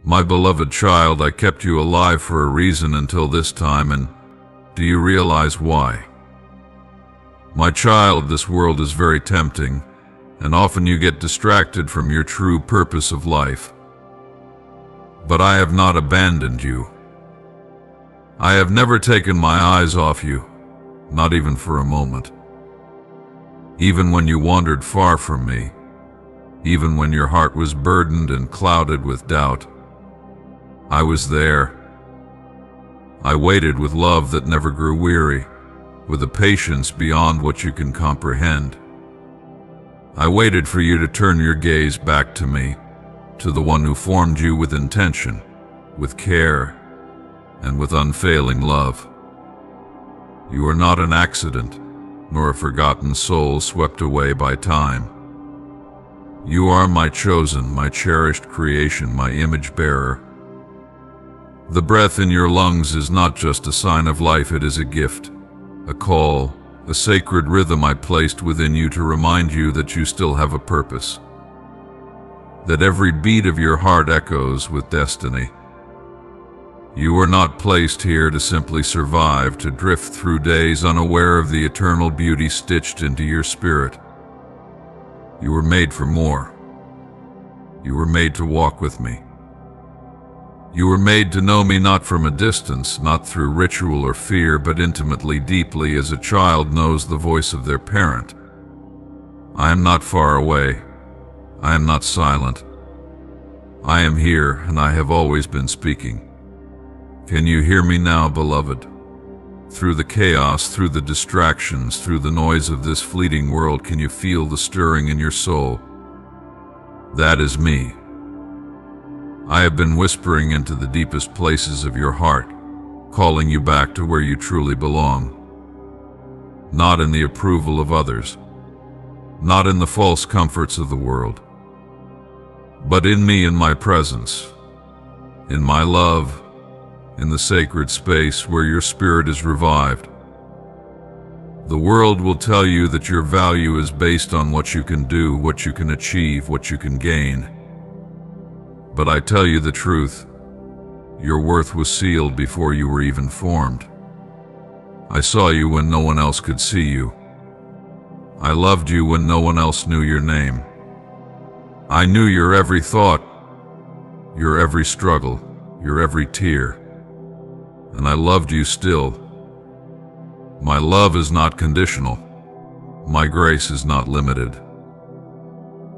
My beloved child, I kept you alive for a reason until this time, and do you realize why? My child, this world is very tempting, and often you get distracted from your true purpose of life. But I have not abandoned you. I have never taken my eyes off you, not even for a moment. Even when you wandered far from me, even when your heart was burdened and clouded with doubt, I was there. I waited with love that never grew weary, with a patience beyond what you can comprehend. I waited for you to turn your gaze back to me, to the one who formed you with intention, with care, and with unfailing love. You are not an accident, nor a forgotten soul swept away by time. You are my chosen, my cherished creation, my image bearer. The breath in your lungs is not just a sign of life, it is a gift, a call, a sacred rhythm I placed within you to remind you that you still have a purpose, that every beat of your heart echoes with destiny. You were not placed here to simply survive, to drift through days unaware of the eternal beauty stitched into your spirit. You were made for more. You were made to walk with me. You were made to know me not from a distance, not through ritual or fear, but intimately, deeply, as a child knows the voice of their parent. I am not far away. I am not silent. I am here, and I have always been speaking. Can you hear me now, beloved? Through the chaos, through the distractions, through the noise of this fleeting world, can you feel the stirring in your soul? That is me. I have been whispering into the deepest places of your heart, calling you back to where you truly belong. Not in the approval of others, not in the false comforts of the world, but in me, in my presence, in my love, in the sacred space where your spirit is revived. The world will tell you that your value is based on what you can do, what you can achieve, what you can gain. But I tell you the truth, your worth was sealed before you were even formed. I saw you when no one else could see you. I loved you when no one else knew your name. I knew your every thought, your every struggle, your every tear. And I loved you still. My love is not conditional. My grace is not limited.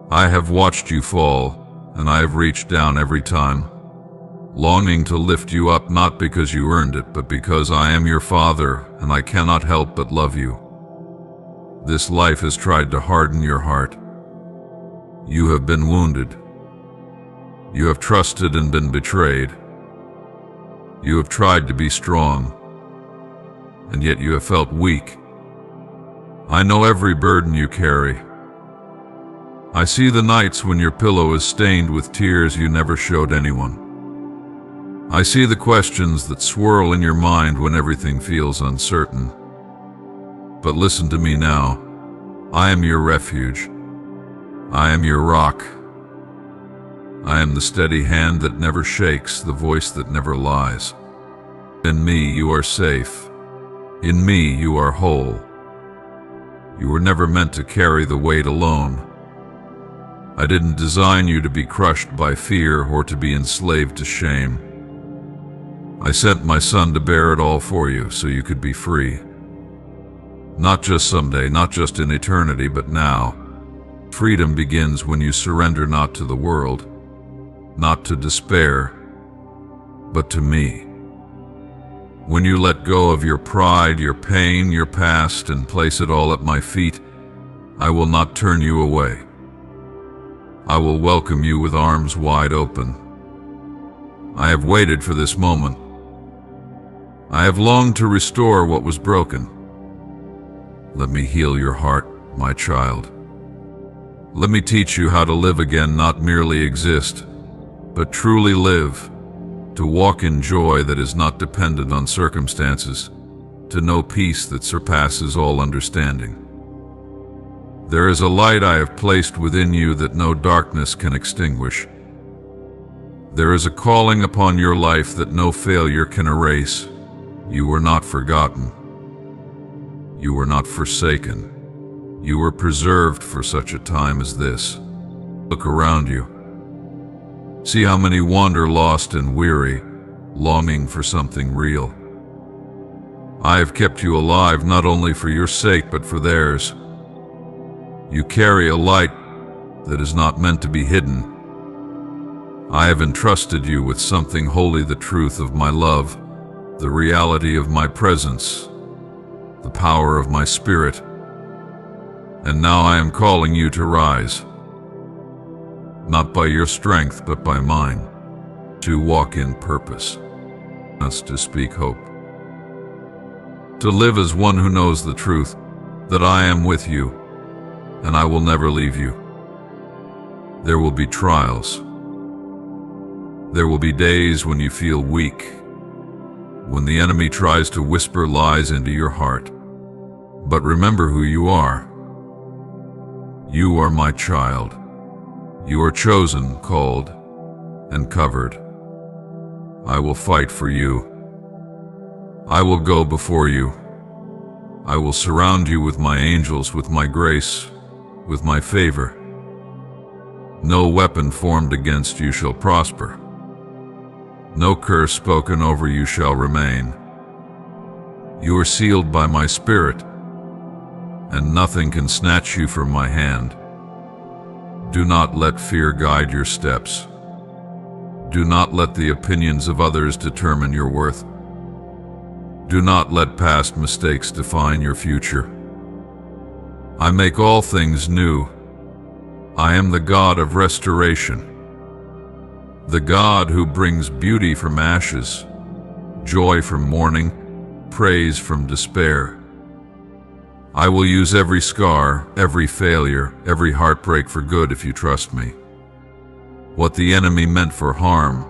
I have watched you fall, and I have reached down every time, longing to lift you up, not because you earned it, but because I am your Father, and I cannot help but love you. This life has tried to harden your heart. You have been wounded. You have trusted and been betrayed. You have tried to be strong, and yet you have felt weak. I know every burden you carry. I see the nights when your pillow is stained with tears you never showed anyone. I see the questions that swirl in your mind when everything feels uncertain. But listen to me now. I am your refuge. I am your rock. I am the steady hand that never shakes, the voice that never lies. In me you are safe. In me you are whole. You were never meant to carry the weight alone. I didn't design you to be crushed by fear or to be enslaved to shame. I sent my Son to bear it all for you so you could be free. Not just someday, not just in eternity, but now. Freedom begins when you surrender not to the world, not to despair, but to me. When you let go of your pride, your pain, your past, and place it all at my feet, I will not turn you away. I will welcome you with arms wide open. I have waited for this moment. I have longed to restore what was broken. Let me heal your heart, my child. Let me teach you how to live again, not merely exist, but truly live, to walk in joy that is not dependent on circumstances, to know peace that surpasses all understanding. There is a light I have placed within you that no darkness can extinguish. There is a calling upon your life that no failure can erase. You were not forgotten. You were not forsaken. You were preserved for such a time as this. Look around you. See how many wander lost and weary, longing for something real. I have kept you alive not only for your sake but for theirs. You carry a light that is not meant to be hidden. I have entrusted you with something holy, the truth of my love, the reality of my presence, the power of my spirit. And now I am calling you to rise, not by your strength but by mine, to walk in purpose, us to speak hope, to live as one who knows the truth, that I am with you, and I will never leave you. There will be trials. There will be days when you feel weak, when the enemy tries to whisper lies into your heart. But remember who you are. You are my child. You are chosen, called, and covered. I will fight for you. I will go before you. I will surround you with my angels, with my grace, with my favor. No weapon formed against you shall prosper. No curse spoken over you shall remain. You are sealed by my spirit, and nothing can snatch you from my hand. Do not let fear guide your steps. Do not let the opinions of others determine your worth. Do not let past mistakes define your future. I make all things new. I am the God of restoration, the God who brings beauty from ashes, joy from mourning, praise from despair. I will use every scar, every failure, every heartbreak for good if you trust me. What the enemy meant for harm,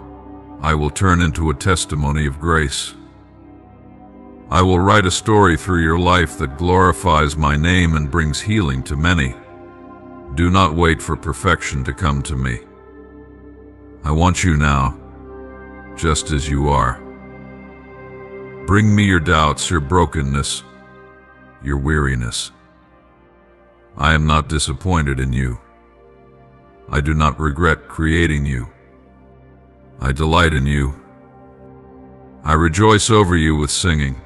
I will turn into a testimony of grace. I will write a story through your life that glorifies my name and brings healing to many. Do not wait for perfection to come to me. I want you now, just as you are. Bring me your doubts, your brokenness, your weariness. I am not disappointed in you. I do not regret creating you. I delight in you. I rejoice over you with singing.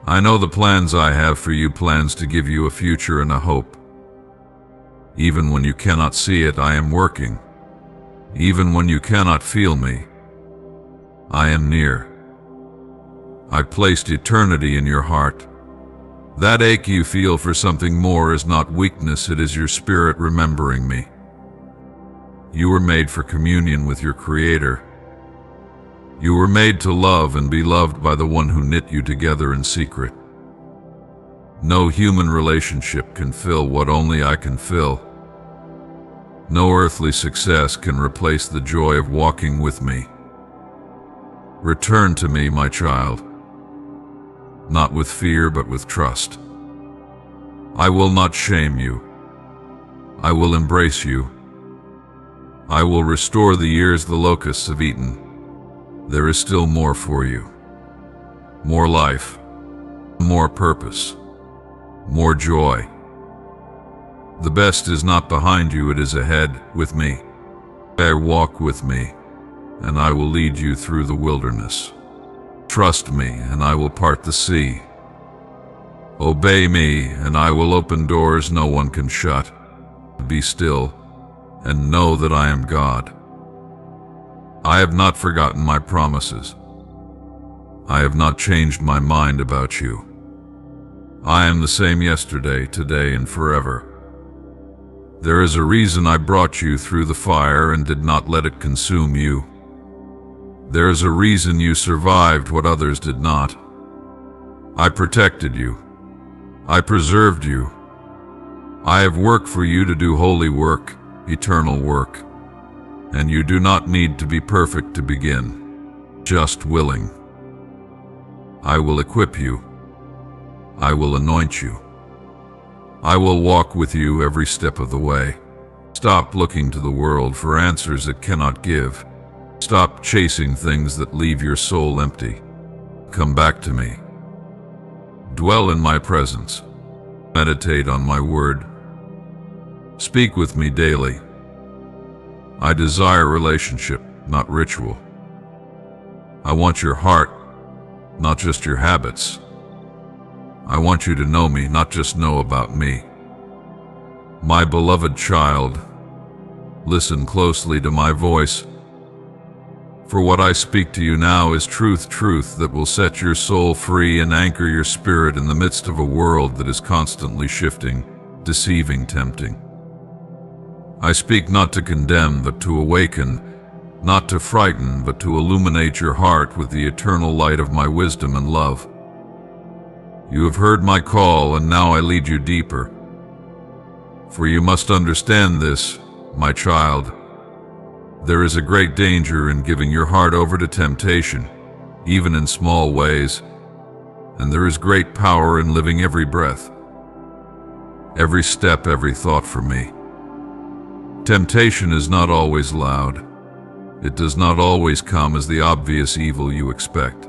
I know the plans I have for you, plans to give you a future and a hope. Even when you cannot see it, I am working. Even when you cannot feel me, I am near. I placed eternity in your heart. That ache you feel for something more is not weakness, it is your spirit remembering me. You were made for communion with your Creator. You were made to love and be loved by the one who knit you together in secret. No human relationship can fill what only I can fill. No earthly success can replace the joy of walking with me. Return to me, my child, not with fear but with trust. I will not shame you. I will embrace you. I will restore the years the locusts have eaten. There is still more for you. More life, more purpose, more joy. The best is not behind you, it is ahead with me. Walk with me, and I will lead you through the wilderness. Trust me, and I will part the sea. Obey me, and I will open doors no one can shut. Be still, and know that I am God. I have not forgotten my promises. I have not changed my mind about you. I am the same yesterday, today, and forever. There is a reason I brought you through the fire and did not let it consume you. There is a reason you survived what others did not. I protected you. I preserved you. I have worked for you to do holy work, eternal work. And you do not need to be perfect to begin, just willing. I will equip you. I will anoint you. I will walk with you every step of the way. Stop looking to the world for answers it cannot give. Stop chasing things that leave your soul empty. Come back to me. Dwell in my presence. Meditate on my word. Speak with me daily. I desire relationship, not ritual. I want your heart, not just your habits. I want you to know me, not just know about me. My beloved child, listen closely to my voice. For what I speak to you now is truth that will set your soul free and anchor your spirit in the midst of a world that is constantly shifting, deceiving, tempting. I speak not to condemn, but to awaken, not to frighten, but to illuminate your heart with the eternal light of my wisdom and love. You have heard my call, and now I lead you deeper. For you must understand this, my child. There is a great danger in giving your heart over to temptation, even in small ways, and there is great power in living every breath, every step, every thought for me. Temptation is not always loud. It does not always come as the obvious evil you expect.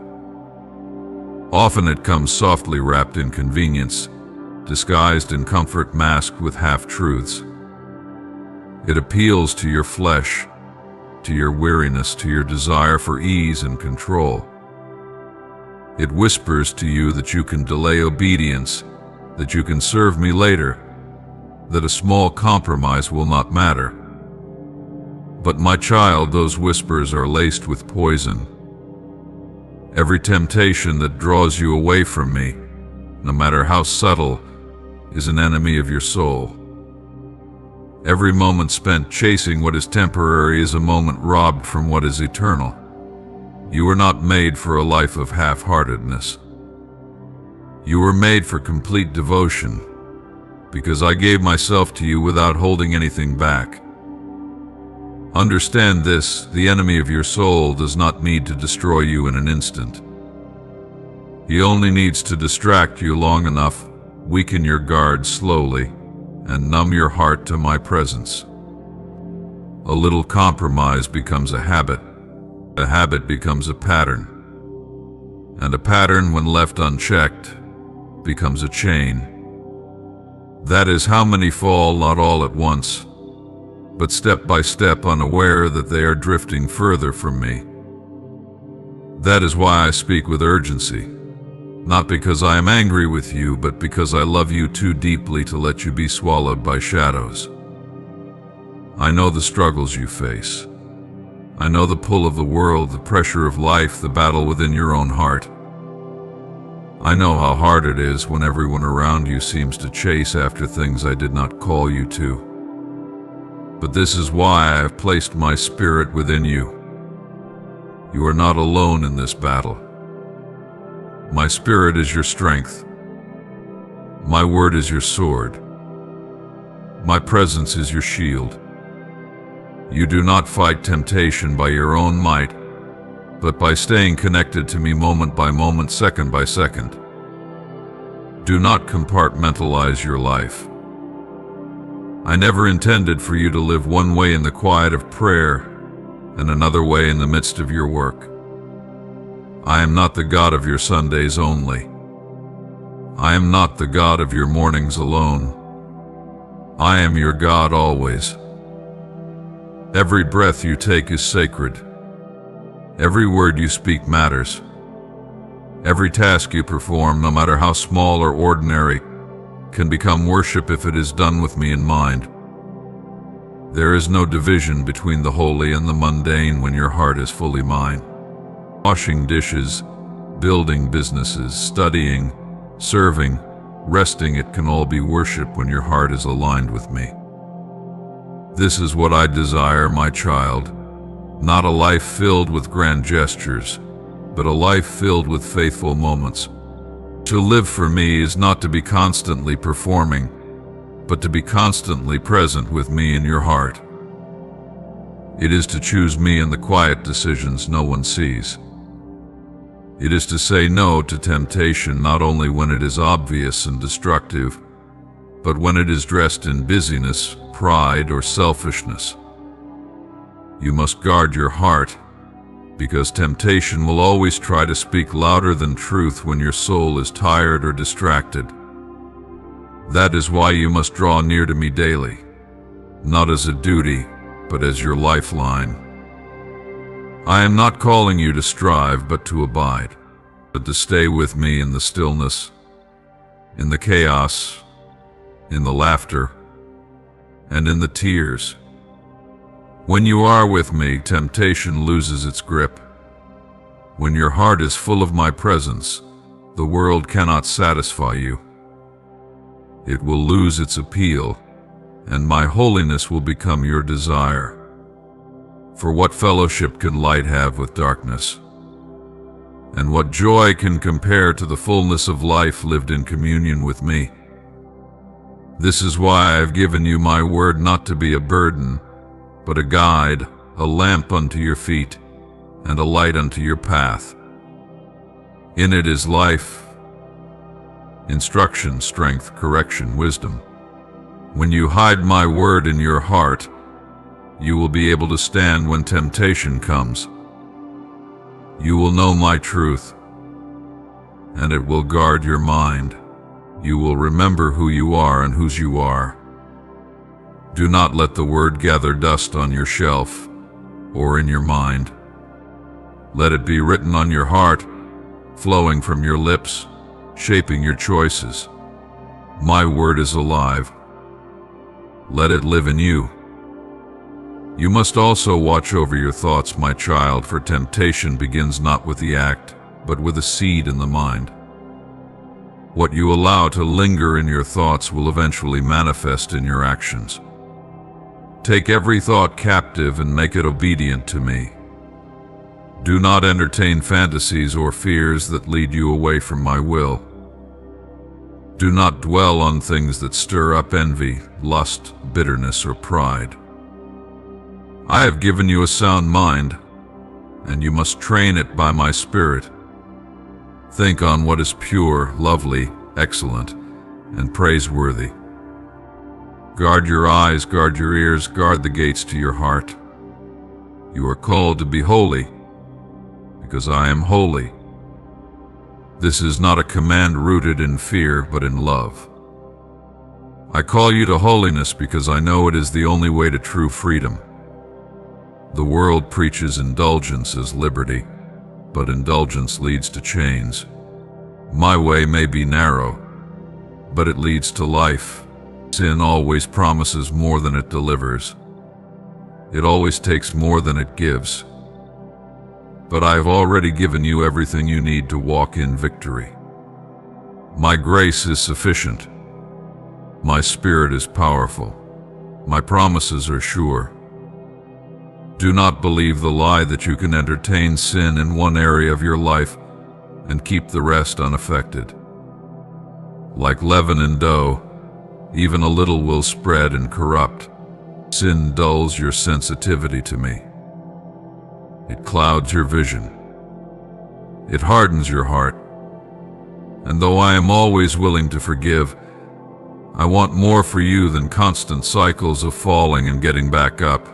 Often it comes softly wrapped in convenience, disguised in comfort, masked with half-truths. It appeals to your flesh, to your weariness, to your desire for ease and control. It whispers to you that you can delay obedience, that you can serve me later, that a small compromise will not matter. But my child, those whispers are laced with poison. Every temptation that draws you away from me, no matter how subtle, is an enemy of your soul. Every moment spent chasing what is temporary is a moment robbed from what is eternal. You were not made for a life of half-heartedness. You were made for complete devotion, because I gave myself to you without holding anything back. Understand this: the enemy of your soul does not need to destroy you in an instant. He only needs to distract you long enough, weaken your guard slowly, and numb your heart to my presence. A little compromise becomes a habit becomes a pattern, and a pattern, when left unchecked, becomes a chain. That is how many fall, not all at once, but step by step, unaware that they are drifting further from me. That is why I speak with urgency. Not because I am angry with you, but because I love you too deeply to let you be swallowed by shadows. I know the struggles you face. I know the pull of the world, the pressure of life, the battle within your own heart. I know how hard it is when everyone around you seems to chase after things I did not call you to. But this is why I have placed my spirit within you. You are not alone in this battle. My spirit is your strength. My word is your sword. My presence is your shield. You do not fight temptation by your own might, but by staying connected to me moment by moment, second by second. Do not compartmentalize your life. I never intended for you to live one way in the quiet of prayer and another way in the midst of your work. I am not the God of your Sundays only. I am not the God of your mornings alone. I am your God always. Every breath you take is sacred. Every word you speak matters. Every task you perform, no matter how small or ordinary, can become worship if it is done with me in mind. There is no division between the holy and the mundane when your heart is fully mine. Washing dishes, building businesses, studying, serving, resting, it can all be worship when your heart is aligned with me. This is what I desire, my child, not a life filled with grand gestures, but a life filled with faithful moments. To live for me is not to be constantly performing, but to be constantly present with me in your heart. It is to choose me in the quiet decisions no one sees. It is to say no to temptation not only when it is obvious and destructive, but when it is dressed in busyness, pride, or selfishness. You must guard your heart, because temptation will always try to speak louder than truth when your soul is tired or distracted. That is why you must draw near to me daily, not as a duty, but as your lifeline. I am not calling you to strive, but to abide, but to stay with me in the stillness, in the chaos, in the laughter, and in the tears. When you are with me, temptation loses its grip. When your heart is full of my presence, the world cannot satisfy you. It will lose its appeal, and my holiness will become your desire. For what fellowship can light have with darkness? And what joy can compare to the fullness of life lived in communion with me? This is why I have given you my word, not to be a burden, but a guide, a lamp unto your feet, and a light unto your path. In it is life, instruction, strength, correction, wisdom. When you hide my word in your heart, you will be able to stand when temptation comes. You will know my truth, and it will guard your mind. You will remember who you are and whose you are. Do not let the word gather dust on your shelf or in your mind. Let it be written on your heart, flowing from your lips, shaping your choices. My word is alive. Let it live in you. You must also watch over your thoughts, my child, for temptation begins not with the act, but with a seed in the mind. What you allow to linger in your thoughts will eventually manifest in your actions. Take every thought captive and make it obedient to me. Do not entertain fantasies or fears that lead you away from my will. Do not dwell on things that stir up envy, lust, bitterness, or pride. I have given you a sound mind, and you must train it by my Spirit. Think on what is pure, lovely, excellent, and praiseworthy. Guard your eyes, guard your ears, guard the gates to your heart. You are called to be holy, because I am holy. This is not a command rooted in fear, but in love. I call you to holiness because I know it is the only way to true freedom. The world preaches indulgence as liberty, but indulgence leads to chains. My way may be narrow, but it leads to life. Sin always promises more than it delivers. It always takes more than it gives. But I have already given you everything you need to walk in victory. My grace is sufficient. My Spirit is powerful. My promises are sure. Do not believe the lie that you can entertain sin in one area of your life and keep the rest unaffected. Like leaven in dough, even a little will spread and corrupt. Sin dulls your sensitivity to me. It clouds your vision. It hardens your heart. And though I am always willing to forgive, I want more for you than constant cycles of falling and getting back up.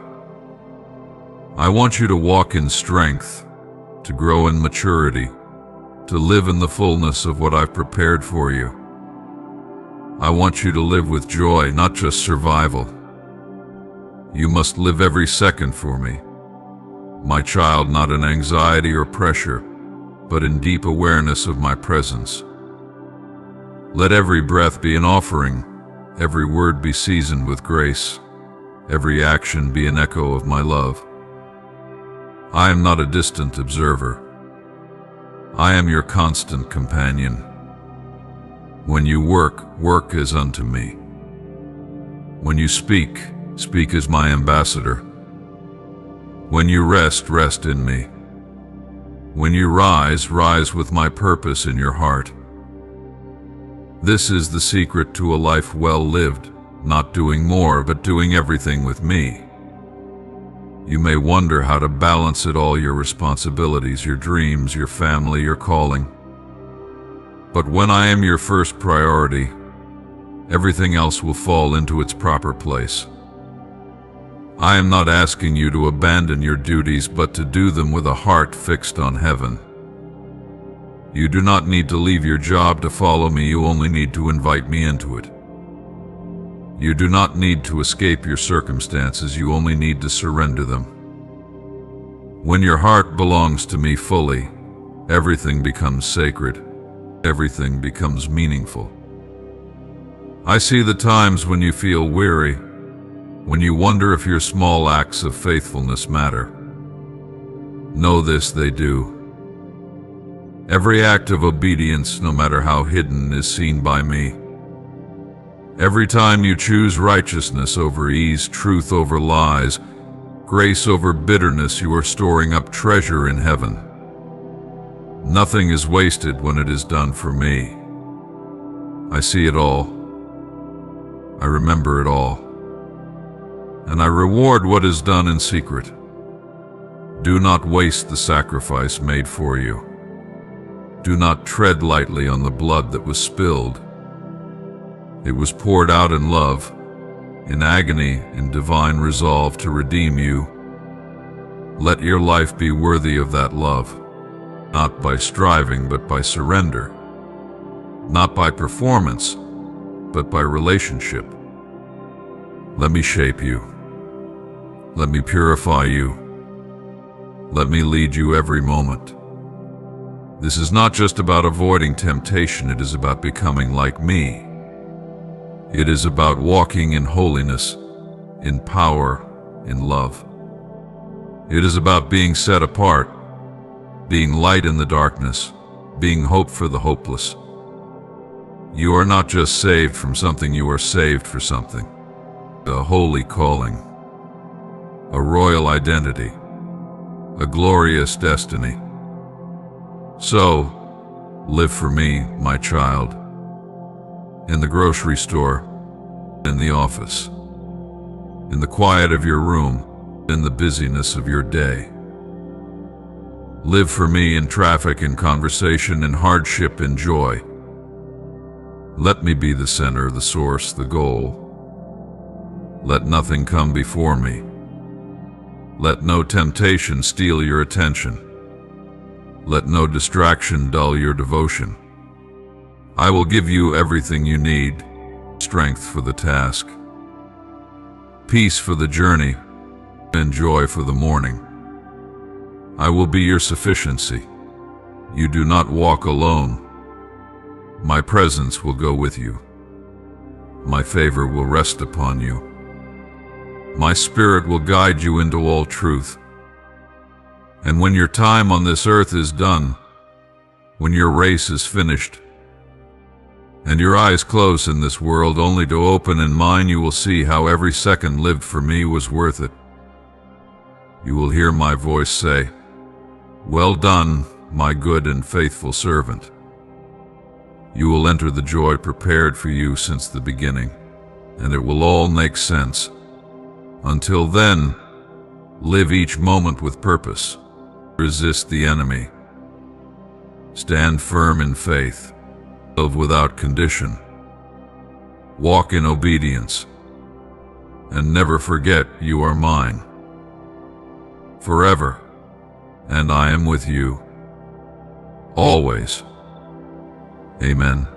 I want you to walk in strength, to grow in maturity, to live in the fullness of what I've prepared for you. I want you to live with joy, not just survival. You must live every second for me. My child, not in anxiety or pressure, but in deep awareness of my presence. Let every breath be an offering, every word be seasoned with grace, every action be an echo of my love. I am not a distant observer. I am your constant companion. When you work, work as unto me. When you speak, speak as my ambassador. When you rest, rest in me. When you rise, rise with my purpose in your heart. This is the secret to a life well lived, not doing more, but doing everything with me. You may wonder how to balance it all, your responsibilities, your dreams, your family, your calling. But when I am your first priority, everything else will fall into its proper place. I am not asking you to abandon your duties, but to do them with a heart fixed on heaven. You do not need to leave your job to follow me, you only need to invite me into it. You do not need to escape your circumstances, you only need to surrender them. When your heart belongs to me fully, everything becomes sacred, everything becomes meaningful. I see the times when you feel weary, when you wonder if your small acts of faithfulness matter. Know this, they do. Every act of obedience, no matter how hidden, is seen by me. Every time you choose righteousness over ease, truth over lies, grace over bitterness, you are storing up treasure in heaven. Nothing is wasted when it is done for me. I see it all. I remember it all. And I reward what is done in secret. Do not waste the sacrifice made for you. Do not tread lightly on the blood that was spilled. It was poured out in love, in agony, in divine resolve to redeem you. Let your life be worthy of that love, not by striving, but by surrender, not by performance, but by relationship. Let me shape you. Let me purify you. Let me lead you every moment. This is not just about avoiding temptation, it is about becoming like me. It is about walking in holiness, in power, in love. It is about being set apart, being light in the darkness, being hope for the hopeless. You are not just saved from something, you are saved for something. A holy calling, a royal identity, a glorious destiny. So, live for me, my child. In the grocery store, in the office, in the quiet of your room, in the busyness of your day. Live for me in traffic, in conversation, in hardship, in joy. Let me be the center, the source, the goal. Let nothing come before me. Let no temptation steal your attention. Let no distraction dull your devotion. I will give you everything you need, strength for the task, peace for the journey, and joy for the morning. I will be your sufficiency. You do not walk alone. My presence will go with you. My favor will rest upon you. My spirit will guide you into all truth. And when your time on this earth is done, when your race is finished, and your eyes close in this world only to open in mine, you will see how every second lived for me was worth it. You will hear my voice say, "Well done, my good and faithful servant." You will enter the joy prepared for you since the beginning, and it will all make sense. Until then, live each moment with purpose. Resist the enemy. Stand firm in faith. Live without condition. Walk in obedience. And never forget you are mine. Forever. And I am with you. Always. Amen.